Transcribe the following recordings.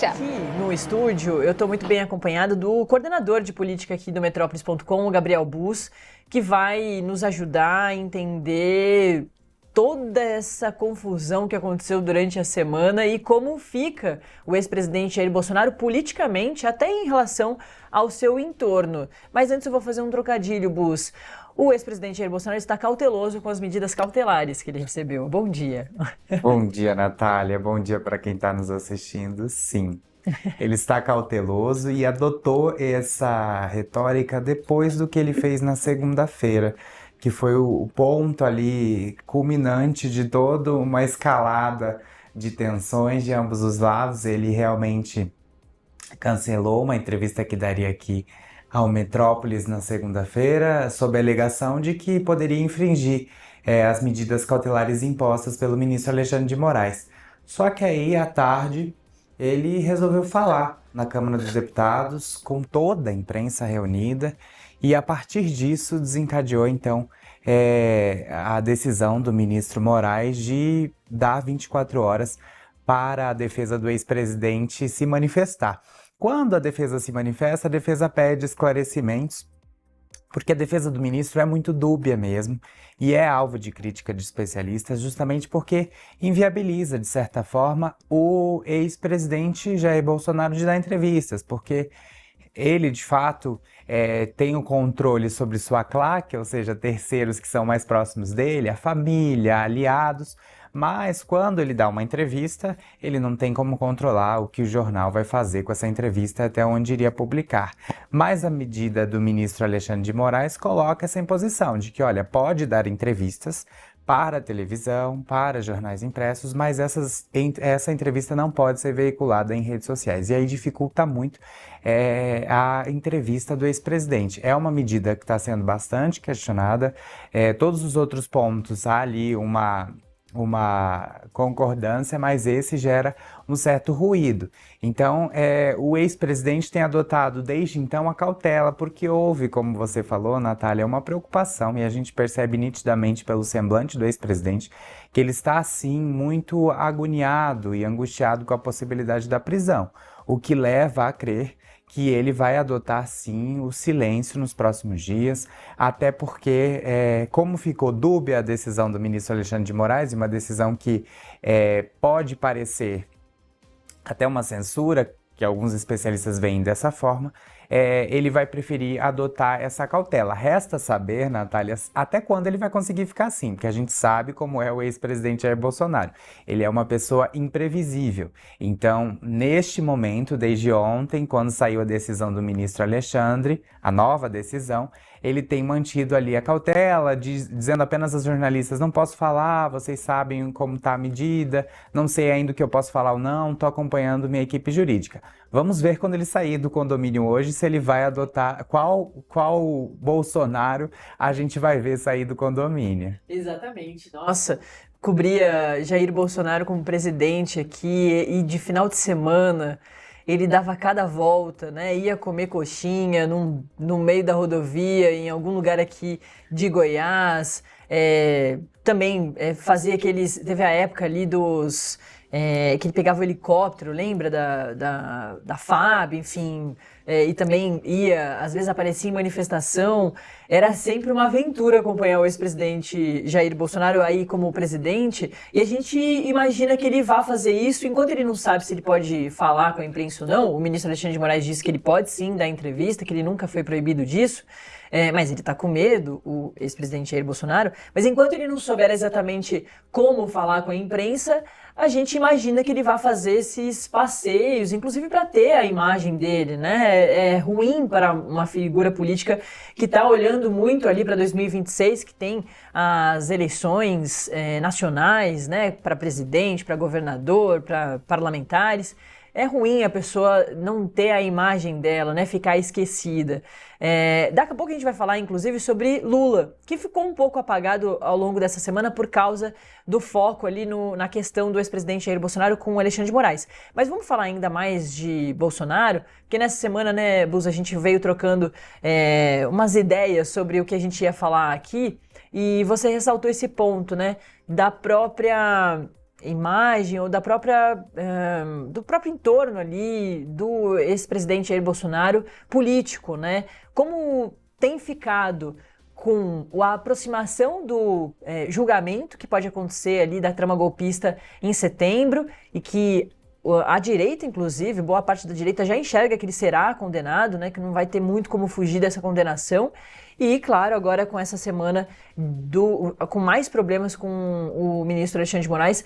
Quinta-feira. Aqui no estúdio, eu estou muito bem acompanhado do coordenador de política aqui do Metrópolis.com, o Gabriel Bus, que vai nos ajudar a entender toda essa confusão que aconteceu durante a semana e como fica o ex-presidente Jair Bolsonaro politicamente, até em relação ao seu entorno. Mas antes eu vou fazer um trocadilho, Bus. O ex-presidente Jair Bolsonaro está cauteloso com as medidas cautelares que ele recebeu. Bom dia. Bom dia, Natália. Bom dia para quem está nos assistindo. Sim, ele está cauteloso e adotou essa retórica depois do que ele fez na segunda-feira, que foi o ponto ali culminante de toda uma escalada de tensões de ambos os lados. Ele realmente cancelou uma entrevista que daria aqui ao Metrópolis na segunda-feira, sob a alegação de que poderia infringir as medidas cautelares impostas pelo ministro Alexandre de Moraes. Só que aí, à tarde, ele resolveu falar na Câmara dos Deputados, com toda a imprensa reunida, e a partir disso desencadeou, então, a decisão do ministro Moraes de dar 24 horas para a defesa do ex-presidente se manifestar. Quando a defesa se manifesta, a defesa pede esclarecimentos, porque a defesa do ministro é muito dúbia mesmo e é alvo de crítica de especialistas justamente porque inviabiliza, de certa forma, o ex-presidente Jair Bolsonaro de dar entrevistas, porque ele, de fato, tem o controle sobre sua claque, ou seja, terceiros que são mais próximos dele, a família, aliados, mas quando ele dá uma entrevista, ele não tem como controlar o que o jornal vai fazer com essa entrevista até onde iria publicar. Mas a medida do ministro Alexandre de Moraes coloca essa imposição de que, olha, pode dar entrevistas para a televisão, para jornais impressos, mas essa entrevista não pode ser veiculada em redes sociais. E aí dificulta muito a entrevista do ex-presidente. É uma medida que está sendo bastante questionada. Todos os outros pontos, há ali uma concordância, mas esse gera um certo ruído. Então, o ex-presidente tem adotado desde então a cautela, porque houve, como você falou, Natália, uma preocupação, e a gente percebe nitidamente pelo semblante do ex-presidente que ele está, assim, muito agoniado e angustiado com a possibilidade da prisão, o que leva a crer que ele vai adotar, sim, o silêncio nos próximos dias, até porque, como ficou dúbia a decisão do ministro Alexandre de Moraes, uma decisão que pode parecer até uma censura, que alguns especialistas veem dessa forma, ele vai preferir adotar essa cautela. Resta saber, Natália, até quando ele vai conseguir ficar assim, porque a gente sabe como é o ex-presidente Jair Bolsonaro. Ele é uma pessoa imprevisível. Então, neste momento, desde ontem, quando saiu a decisão do ministro Alexandre, a nova decisão, ele tem mantido ali a cautela, dizendo apenas aos jornalistas, não posso falar, vocês sabem como está a medida, não sei ainda o que eu posso falar ou não, estou acompanhando minha equipe jurídica. Vamos ver quando ele sair do condomínio hoje, se ele vai adotar, qual Bolsonaro a gente vai ver sair do condomínio. Exatamente. Nossa, cobria Jair Bolsonaro como presidente aqui e de final de semana ele dava cada volta, né? Ia comer coxinha no meio da rodovia, em algum lugar aqui de Goiás. Também fazia aqueles... Teve a época ali dos... que ele pegava o helicóptero, lembra? Da FAB, enfim... e também ia, às vezes aparecia em manifestação. Era sempre uma aventura acompanhar o ex-presidente Jair Bolsonaro aí como presidente, e a gente imagina que ele vá fazer isso enquanto ele não sabe se ele pode falar com a imprensa ou não. O ministro Alexandre de Moraes disse que ele pode sim dar entrevista, que ele nunca foi proibido disso, mas ele tá com medo, o ex-presidente Jair Bolsonaro. Mas enquanto ele não souber exatamente como falar com a imprensa, a gente imagina que ele vai fazer esses passeios, inclusive para ter a imagem dele, né? É ruim para uma figura política que está olhando muito ali para 2026, que tem as eleições nacionais, né? Para presidente, para governador, para parlamentares. É ruim a pessoa não ter a imagem dela, né? Ficar esquecida. Daqui a pouco a gente vai falar, inclusive, sobre Lula, que ficou um pouco apagado ao longo dessa semana por causa do foco ali na questão do ex-presidente Jair Bolsonaro com o Alexandre de Moraes. Mas vamos falar ainda mais de Bolsonaro, porque nessa semana, né, Bus, a gente veio trocando umas ideias sobre o que a gente ia falar aqui, e você ressaltou esse ponto, né, da própria imagem ou do próprio entorno ali do ex-presidente Jair Bolsonaro político, né? Como tem ficado com a aproximação do julgamento que pode acontecer ali da trama golpista em setembro e que a direita, inclusive, boa parte da direita já enxerga que ele será condenado, né, que não vai ter muito como fugir dessa condenação. E, claro, agora com essa semana com mais problemas com o ministro Alexandre de Moraes,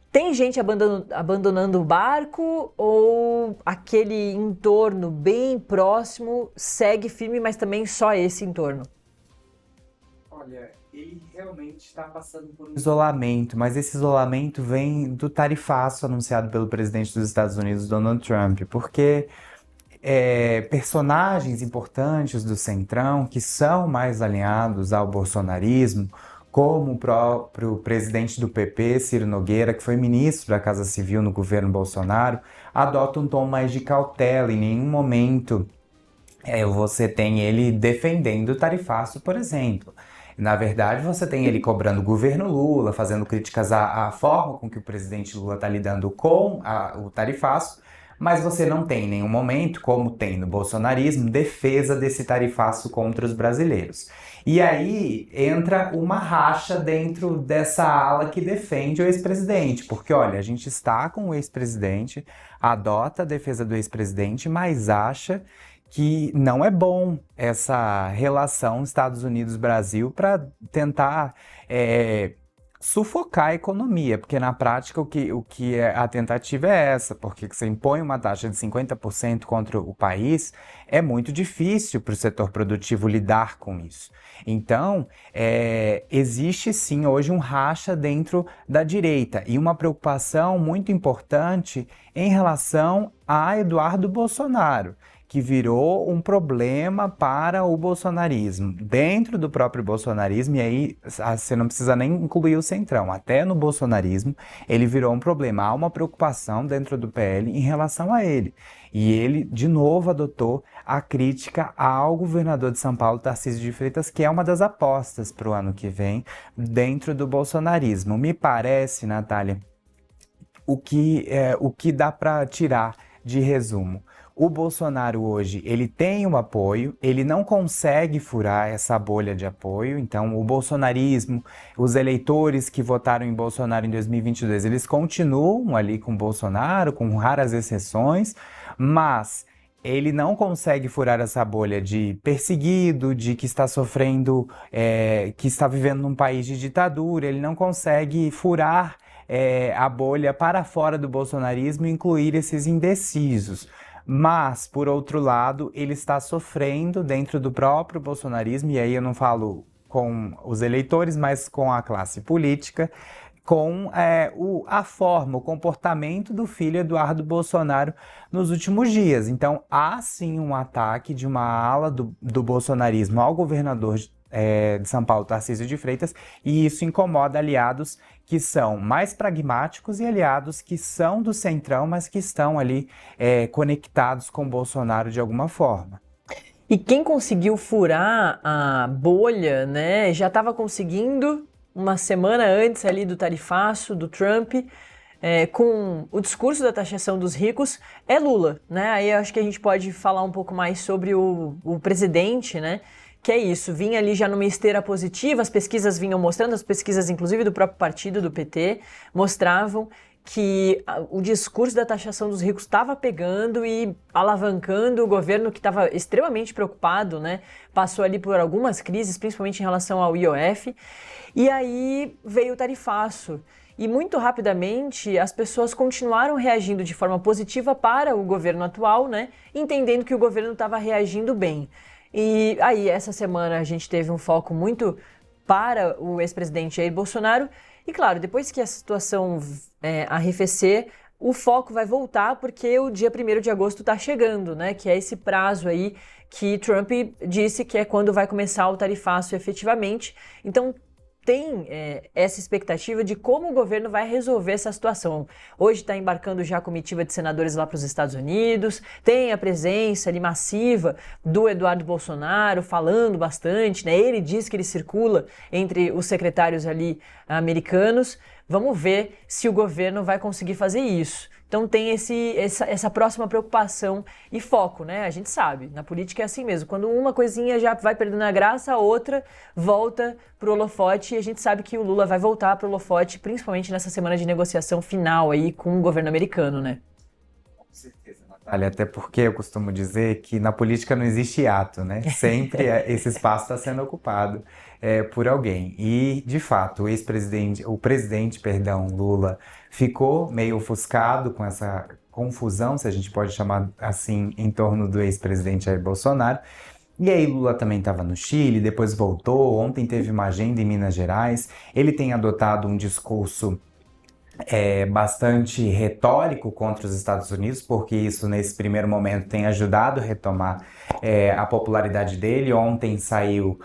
tem gente abandonando o barco ou aquele entorno bem próximo segue firme, mas também só esse entorno? Olha, ele realmente está passando por um isolamento, mas esse isolamento vem do tarifaço anunciado pelo presidente dos Estados Unidos, Donald Trump, porque personagens importantes do Centrão, que são mais alinhados ao bolsonarismo, como o próprio presidente do PP, Ciro Nogueira, que foi ministro da Casa Civil no governo Bolsonaro, adotam um tom mais de cautela. Em nenhum momento você tem ele defendendo o tarifaço, por exemplo. Na verdade, você tem ele cobrando o governo Lula, fazendo críticas à forma com que o presidente Lula está lidando com o tarifaço, mas você não tem em nenhum momento, como tem no bolsonarismo, defesa desse tarifaço contra os brasileiros. E aí entra uma racha dentro dessa ala que defende o ex-presidente, porque olha, a gente está com o ex-presidente, adota a defesa do ex-presidente, mas acha que não é bom essa relação Estados Unidos-Brasil para tentar sufocar a economia, porque na prática a tentativa é essa, porque você impõe uma taxa de 50% contra o país, é muito difícil para o setor produtivo lidar com isso. Então, existe sim hoje um racha dentro da direita e uma preocupação muito importante em relação a Eduardo Bolsonaro, que virou um problema para o bolsonarismo, dentro do próprio bolsonarismo, e aí você não precisa nem incluir o Centrão, até no bolsonarismo ele virou um problema, há uma preocupação dentro do PL em relação a ele, e ele de novo adotou a crítica ao governador de São Paulo, Tarcísio de Freitas, que é uma das apostas para o ano que vem dentro do bolsonarismo. Me parece, Natália, o que dá para tirar de resumo. O Bolsonaro hoje, ele tem um apoio, ele não consegue furar essa bolha de apoio, então o bolsonarismo, os eleitores que votaram em Bolsonaro em 2022, eles continuam ali com Bolsonaro, com raras exceções, mas ele não consegue furar essa bolha de perseguido, de que está sofrendo, que está vivendo num país de ditadura, ele não consegue furar a bolha para fora do bolsonarismo e incluir esses indecisos. Mas, por outro lado, ele está sofrendo dentro do próprio bolsonarismo, e aí eu não falo com os eleitores, mas com a classe política, com a forma, o comportamento do filho Eduardo Bolsonaro nos últimos dias. Então, há sim um ataque de uma ala do bolsonarismo ao governador de São Paulo, Tarcísio de Freitas, e isso incomoda aliados que são mais pragmáticos e aliados que são do Centrão, mas que estão ali conectados com Bolsonaro de alguma forma. E quem conseguiu furar a bolha, né, já estava conseguindo uma semana antes ali do tarifaço, do Trump, com o discurso da taxação dos ricos, é Lula, né? Aí eu acho que a gente pode falar um pouco mais sobre o presidente, né? Que é isso, vinha ali já numa esteira positiva, as pesquisas vinham mostrando, as pesquisas inclusive do próprio partido, do PT, mostravam que o discurso da taxação dos ricos estava pegando e alavancando o governo, que estava extremamente preocupado, né? Passou ali por algumas crises, principalmente em relação ao IOF, e aí veio o tarifaço. E muito rapidamente as pessoas continuaram reagindo de forma positiva para o governo atual, né? Entendendo que o governo estava reagindo bem. E aí, essa semana, a gente teve um foco muito para o ex-presidente Jair Bolsonaro. E claro, depois que a situação arrefecer, o foco vai voltar porque o dia 1º de agosto está chegando, né? Que é esse prazo aí que Trump disse que é quando vai começar o tarifaço efetivamente. Então, tem essa expectativa de como o governo vai resolver essa situação. Hoje está embarcando já a comitiva de senadores lá para os Estados Unidos, tem a presença ali massiva do Eduardo Bolsonaro falando bastante, né? Ele diz que ele circula entre os secretários ali americanos. Vamos ver se o governo vai conseguir fazer isso. Então tem essa próxima preocupação e foco, né? A gente sabe, na política é assim mesmo. Quando uma coisinha já vai perdendo a graça, a outra volta pro holofote e a gente sabe que o Lula vai voltar pro holofote, principalmente nessa semana de negociação final aí com o governo americano, né? Com certeza, Natália, até porque eu costumo dizer que na política não existe ato, né? Sempre esse espaço está sendo ocupado por alguém. E, de fato, o presidente, Lula, ficou meio ofuscado com essa confusão, se a gente pode chamar assim, em torno do ex-presidente Jair Bolsonaro. E aí Lula também estava no Chile, depois voltou, ontem teve uma agenda em Minas Gerais. Ele tem adotado um discurso bastante retórico contra os Estados Unidos, porque isso nesse primeiro momento tem ajudado a retomar a popularidade dele. Ontem saiu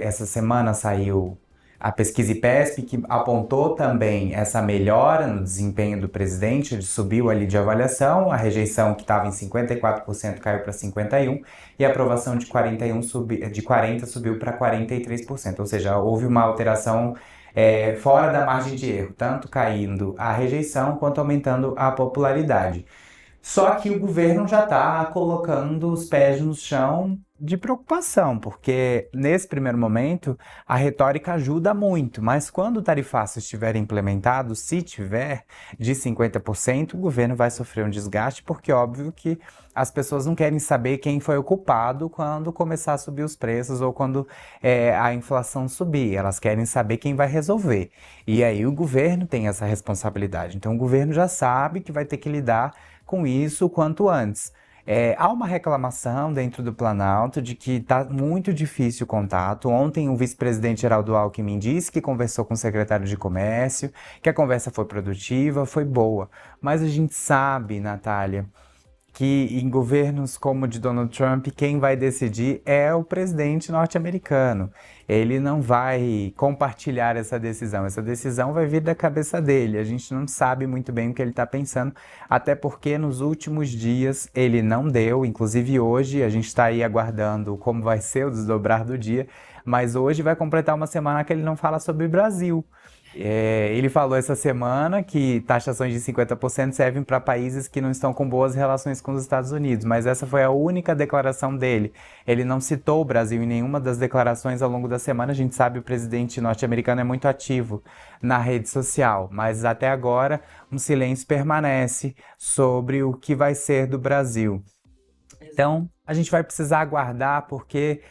essa semana saiu a pesquisa IPESP, que apontou também essa melhora no desempenho do presidente. Ele subiu ali de avaliação, a rejeição que estava em 54% caiu para 51% e a aprovação de 40% subiu para 43%, ou seja, houve uma alteração fora da margem de erro, tanto caindo a rejeição quanto aumentando a popularidade. Só que o governo já está colocando os pés no chão de preocupação, porque nesse primeiro momento a retórica ajuda muito, mas quando o tarifaço estiver implementado, se tiver de 50%, o governo vai sofrer um desgaste, porque óbvio que as pessoas não querem saber quem foi o culpado quando começar a subir os preços ou quando a inflação subir, elas querem saber quem vai resolver. E aí o governo tem essa responsabilidade, então o governo já sabe que vai ter que lidar com isso o quanto antes. Há uma reclamação dentro do Planalto de que está muito difícil o contato. Ontem o vice-presidente Geraldo Alckmin disse que conversou com o secretário de Comércio, que a conversa foi produtiva, foi boa. Mas a gente sabe, Natália, que em governos como o de Donald Trump, quem vai decidir é o presidente norte-americano. Ele não vai compartilhar essa decisão vai vir da cabeça dele. A gente não sabe muito bem o que ele está pensando, até porque nos últimos dias ele não deu, inclusive hoje, a gente está aí aguardando como vai ser o desdobrar do dia, mas hoje vai completar uma semana que ele não fala sobre o Brasil. Ele falou essa semana que taxações de 50% servem para países que não estão com boas relações com os Estados Unidos, mas essa foi a única declaração dele. Ele não citou o Brasil em nenhuma das declarações ao longo da semana. A gente sabe que o presidente norte-americano é muito ativo na rede social, mas até agora um silêncio permanece sobre o que vai ser do Brasil. Então, a gente vai precisar aguardar, porque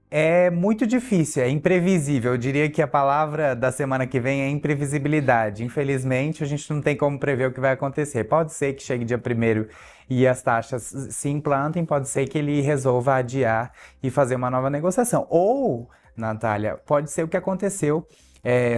é muito difícil, é imprevisível. Eu diria que a palavra da semana que vem é imprevisibilidade. Infelizmente, a gente não tem como prever o que vai acontecer. Pode ser que chegue dia 1º e as taxas se implantem, pode ser que ele resolva adiar e fazer uma nova negociação. Ou, Natália, pode ser o que aconteceu,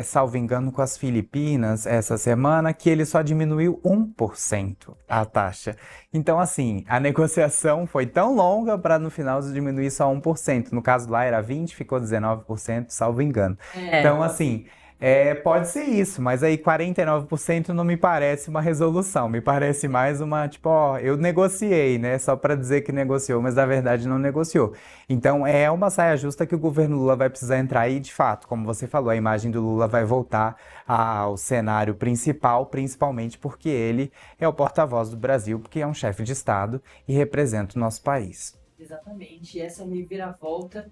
salvo engano, com as Filipinas essa semana, que ele só diminuiu 1% a taxa. Então, assim, a negociação foi tão longa para no final diminuir só 1%. No caso lá era 20%, ficou 19%, salvo engano. Então, assim, pode ser isso, mas aí 49% não me parece uma resolução, me parece mais uma, tipo, eu negociei, né, só para dizer que negociou, mas na verdade não negociou. Então é uma saia justa que o governo Lula vai precisar entrar e, de fato, como você falou, a imagem do Lula vai voltar ao cenário principal, principalmente porque ele é o porta-voz do Brasil, porque é um chefe de Estado e representa o nosso país. Exatamente, essa reviravolta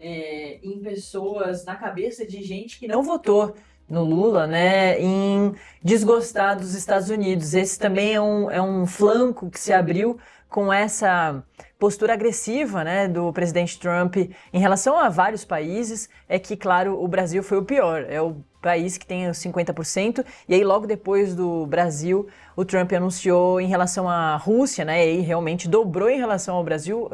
em pessoas, na cabeça de gente que não votou no Lula, né, em desgostar dos Estados Unidos. Esse também é um flanco que se abriu com essa postura agressiva, né, do presidente Trump em relação a vários países. É que, claro, o Brasil foi o pior, é o país que tem os 50%, e aí logo depois do Brasil, o Trump anunciou em relação à Rússia, né, e realmente dobrou em relação ao Brasil,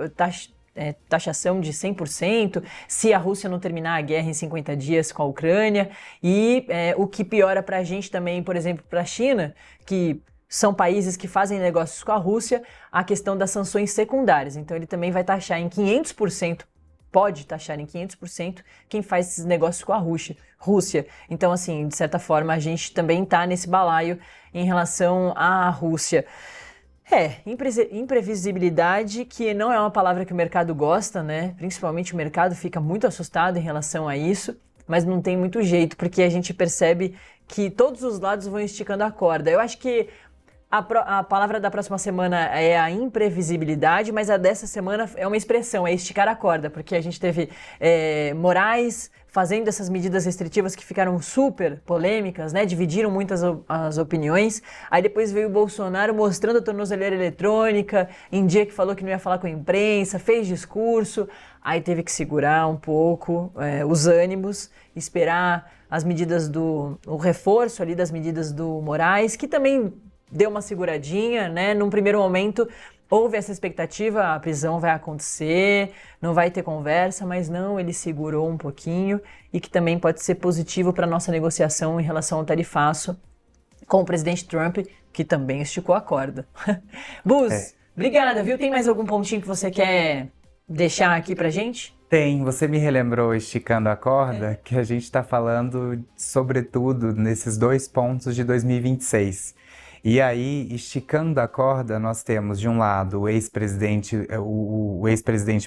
taxação de 100%, se a Rússia não terminar a guerra em 50 dias com a Ucrânia, e o que piora para a gente também, por exemplo, para a China, que são países que fazem negócios com a Rússia, a questão das sanções secundárias. Então ele também vai taxar em 500% pode taxar em 500% quem faz esses negócios com a Rússia. Então, assim, de certa forma, a gente também está nesse balaio em relação à Rússia. Imprevisibilidade, que não é uma palavra que o mercado gosta, né? Principalmente o mercado fica muito assustado em relação a isso, mas não tem muito jeito, porque a gente percebe que todos os lados vão esticando a corda. Eu acho que a palavra da próxima semana é a imprevisibilidade, mas a dessa semana é uma expressão, é esticar a corda, porque a gente teve Moraes fazendo essas medidas restritivas que ficaram super polêmicas, né? Dividiram muitas as opiniões. Aí depois veio o Bolsonaro mostrando a tornozeleira eletrônica, em dia que falou que não ia falar com a imprensa, fez discurso, aí teve que segurar um pouco os ânimos, esperar as medidas o reforço ali das medidas do Moraes, que também deu uma seguradinha, né? Num primeiro momento houve essa expectativa, a prisão vai acontecer, não vai ter conversa, mas não, ele segurou um pouquinho e que também pode ser positivo para a nossa negociação em relação ao tarifaço com o presidente Trump, que também esticou a corda. Bus, obrigada, viu? Tem mais algum pontinho que você quer deixar aqui pra gente? Tem, você me relembrou esticando a corda, que a gente está falando, sobretudo, nesses 2 pontos de 2026. E aí, esticando a corda, nós temos, de um lado, o ex-presidente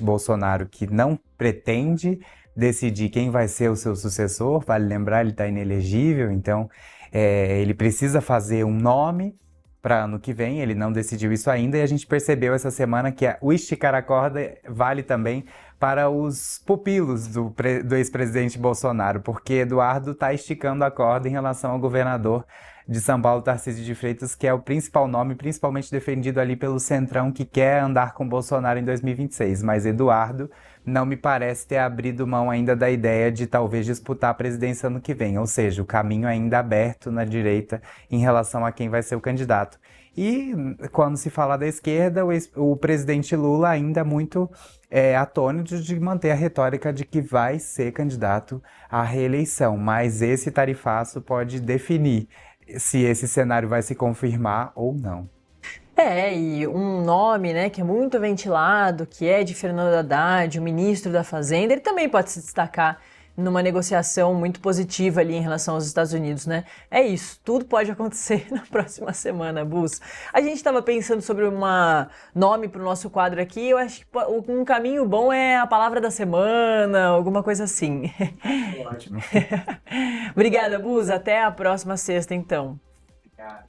Bolsonaro, que não pretende decidir quem vai ser o seu sucessor. Vale lembrar, ele está inelegível, então ele precisa fazer um nome para ano que vem, ele não decidiu isso ainda, e a gente percebeu essa semana que o esticar a corda vale também para os pupilos do ex-presidente Bolsonaro, porque Eduardo está esticando a corda em relação ao governador de São Paulo, Tarcísio de Freitas, que é o principal nome, principalmente defendido ali pelo Centrão, que quer andar com Bolsonaro em 2026. Mas Eduardo não me parece ter abrido mão ainda da ideia de talvez disputar a presidência ano que vem, ou seja, o caminho ainda aberto na direita em relação a quem vai ser o candidato. E quando se fala da esquerda, o presidente Lula ainda muito atônito de manter a retórica de que vai ser candidato à reeleição, mas esse tarifaço pode definir se esse cenário vai se confirmar ou não. E um nome, né, que é muito ventilado, que é de Fernando Haddad, o ministro da Fazenda, ele também pode se destacar numa negociação muito positiva ali em relação aos Estados Unidos, né? É isso, tudo pode acontecer na próxima semana, Bus. A gente estava pensando sobre um nome para o nosso quadro aqui, eu acho que um caminho bom é a palavra da semana, alguma coisa assim. Ótimo. Obrigada, Bus, até a próxima sexta, então. Obrigado.